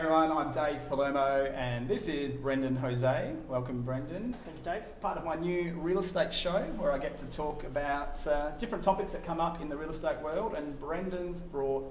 everyone, I'm Dave Palermo and this is Brendan Jose. Welcome Brendan. Thank you, Dave. Part of my new real estate show where I get to talk about different topics that come up in the real estate world, and Brendan's brought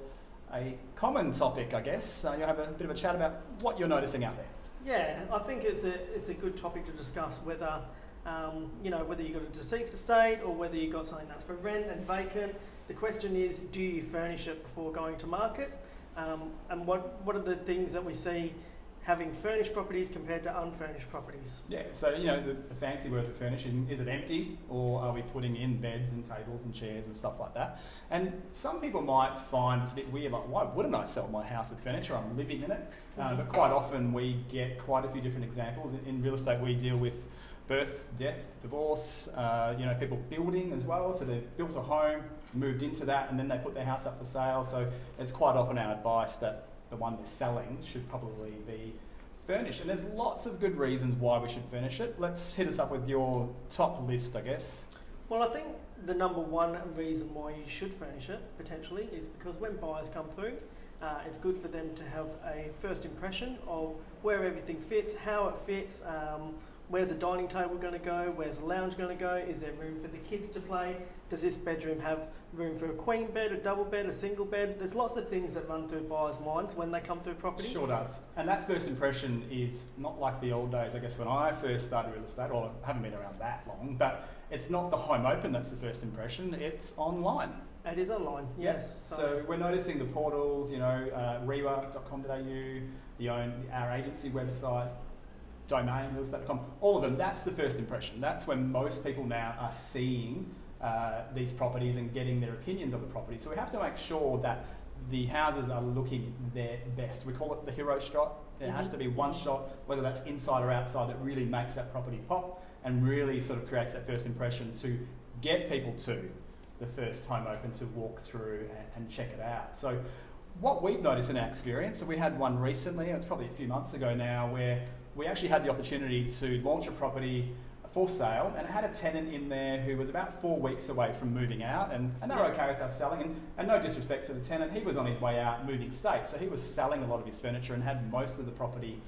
a common topic, I guess. You'll have a bit of a chat about what you're noticing out there. Yeah, I think it's a good topic to discuss whether whether you've got a deceased estate or whether you've got something that's for rent and vacant. The question is, do you furnish it before going to market? And what are the things that we see having furnished properties compared to unfurnished properties? Yeah, so the fancy word for furnishing, is it empty or are we putting in beds and tables and chairs and stuff like that? And some people might find it's a bit weird, like, why wouldn't I sell my house with furniture? I'm living in it. But quite often we get quite a few different examples. In real estate we deal with births, death, divorce, people building as well. So they've built a home, moved into that, and then they put their house up for sale. So it's quite often our advice that the one they're selling should probably be furnished. And there's lots of good reasons why we should furnish it. Let's hit us up with your top list, I guess. Well, I think the number one reason why you should furnish it, potentially, is because when buyers come through, it's good for them to have a first impression of where everything fits, how it fits, where's the dining table going to go, where's the lounge going to go, is there room for the kids to play, does this bedroom have room for a queen bed, a double bed, a single bed? There's lots of things that run through buyers' minds when they come through property. Sure does. And that first impression is not like the old days, I guess, when I first started real estate, or I haven't been around that long, but it's not the home open that's the first impression, it's online. It is online, yes. So we're noticing the portals, rewa.com.au, our agency website, domain, realestate.com, all of them, that's the first impression. That's when most people now are seeing these properties and getting their opinions of the property. So we have to make sure that the houses are looking their best. We call it the hero shot. There has to be one shot, whether that's inside or outside, that really makes that property pop and really sort of creates that first impression to get people to the first home open to walk through and check it out. So what we've noticed in our experience, and we had one recently, it's probably a few months ago now, where we actually had the opportunity to launch a property for sale, and it had a tenant in there who was about 4 weeks away from moving out, and they were okay with us selling, and no disrespect to the tenant, he was on his way out moving state, so he was selling a lot of his furniture and had most of the property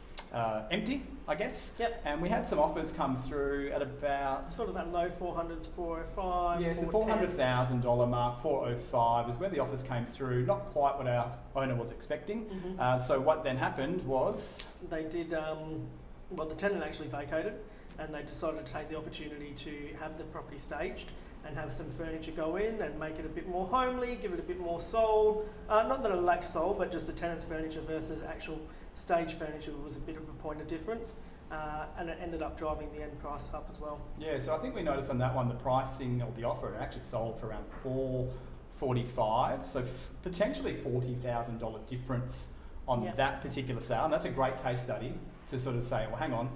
empty, I guess. Yep. And we had some offers come through at about sort of that low 400s, 405. Yeah, so $400,000 mark, 405 is where the offers came through. Not quite what our owner was expecting. So what then happened was they did. The tenant actually vacated, and they decided to take the opportunity to have the property staged and have some furniture go in and make it a bit more homely, give it a bit more soul. Not that it lacked soul, but just the tenant's furniture versus actual stage furniture was a bit of a point of difference, and it ended up driving the end price up as well. Yeah, so I think we noticed on that one the pricing of the offer, it actually sold for around $445, so potentially $40,000 difference on that particular sale, and that's a great case study to sort of say, well, hang on,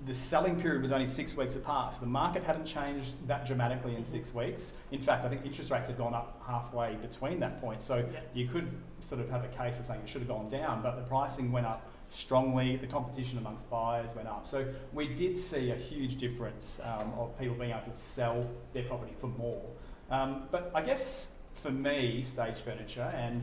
the selling period was only 6 weeks apart, so the market hadn't changed that dramatically in 6 weeks. In fact, I think interest rates had gone up halfway between that point, so you could sort of have a case of saying it should have gone down, but the pricing went up strongly, the competition amongst buyers went up. So we did see a huge difference of people being able to sell their property for more. But I guess for me, stage furniture, and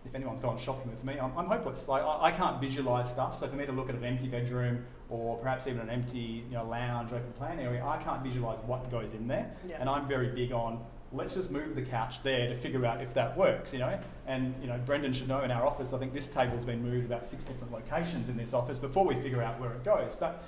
if anyone's gone shopping with me, I'm hopeless. Like I can't visualise stuff, so for me to look at an empty bedroom or perhaps even an empty lounge, open plan area, I can't visualise what goes in there. And I'm very big on, let's just move the couch there to figure out if that works, And Brendan should know in our office, I think this table's been moved about 6 different locations in this office before we figure out where it goes. But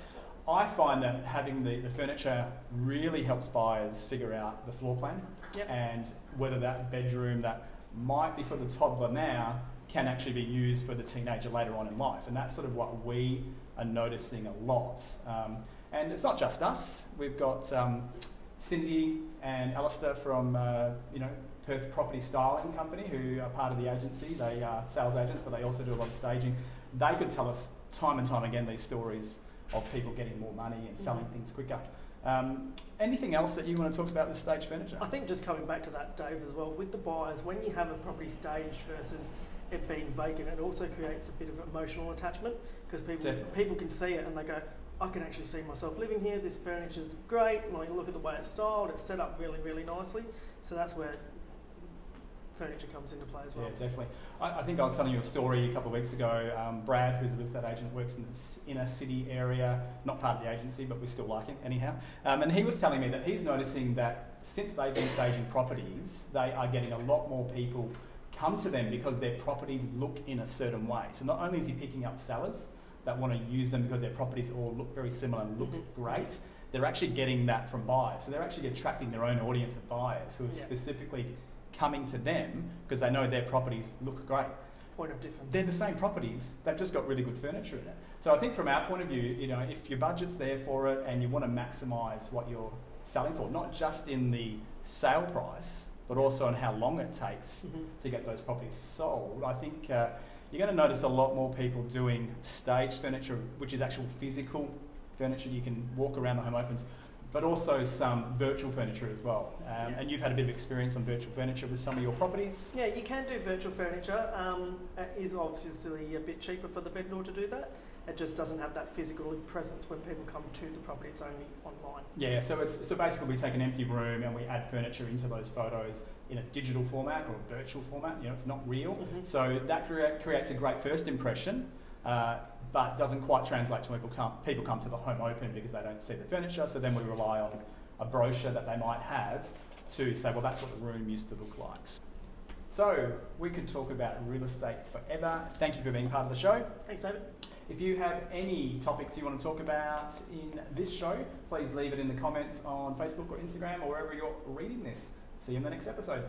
I find that having the furniture really helps buyers figure out the floor plan and whether that bedroom that might be for the toddler now can actually be used for the teenager later on in life. And that's sort of what we are noticing a lot. And it's not just us. We've got Cindy and Alistair from Perth Property Styling Company, who are part of the agency. They are sales agents, but they also do a lot of staging. They could tell us time and time again these stories of people getting more money and selling things quicker. Anything else that you want to talk about with stage furniture? I think just coming back to that, Dave, as well, with the buyers, when you have a property staged versus it being vacant, it also creates a bit of emotional attachment, because people can see it and they go, I can actually see myself living here, this furniture's great, like look at the way it's styled, it's set up really, really nicely. So that's where furniture comes into play as well. Yeah, definitely. I think I was telling you a story a couple of weeks ago. Brad, who's a real estate agent, works in the inner city area, not part of the agency, but we still like him anyhow. And he was telling me that he's noticing that since they've been staging properties, they are getting a lot more people come to them because their properties look in a certain way. So not only is he picking up sellers that want to use them because their properties all look very similar and look great, they're actually getting that from buyers. So they're actually attracting their own audience of buyers who are specifically coming to them because they know their properties look great. Point of difference. They're the same properties, they've just got really good furniture in it. So I think from our point of view, you know, if your budget's there for it and you want to maximise what you're selling for, not just in the sale price, but also on how long it takes to get those properties sold, I think you're going to notice a lot more people doing staged furniture, which is actual physical furniture you can walk around the home opens, but also some virtual furniture as well. And you've had a bit of experience on virtual furniture with some of your properties. Yeah, you can do virtual furniture. It is obviously a bit cheaper for the vendor to do that. It just doesn't have that physical presence when people come to the property. It's only online. Yeah, so basically we take an empty room and we add furniture into those photos in a digital format or a virtual format. You know, it's not real. So that creates a great first impression, but doesn't quite translate to when people come to the home open because they don't see the furniture. So then we rely on a brochure that they might have to say, well, that's what the room used to look like. So we could talk about real estate forever. Thank you for being part of the show. Thanks, David. If you have any topics you want to talk about in this show, please leave it in the comments on Facebook or Instagram or wherever you're reading this. See you in the next episode.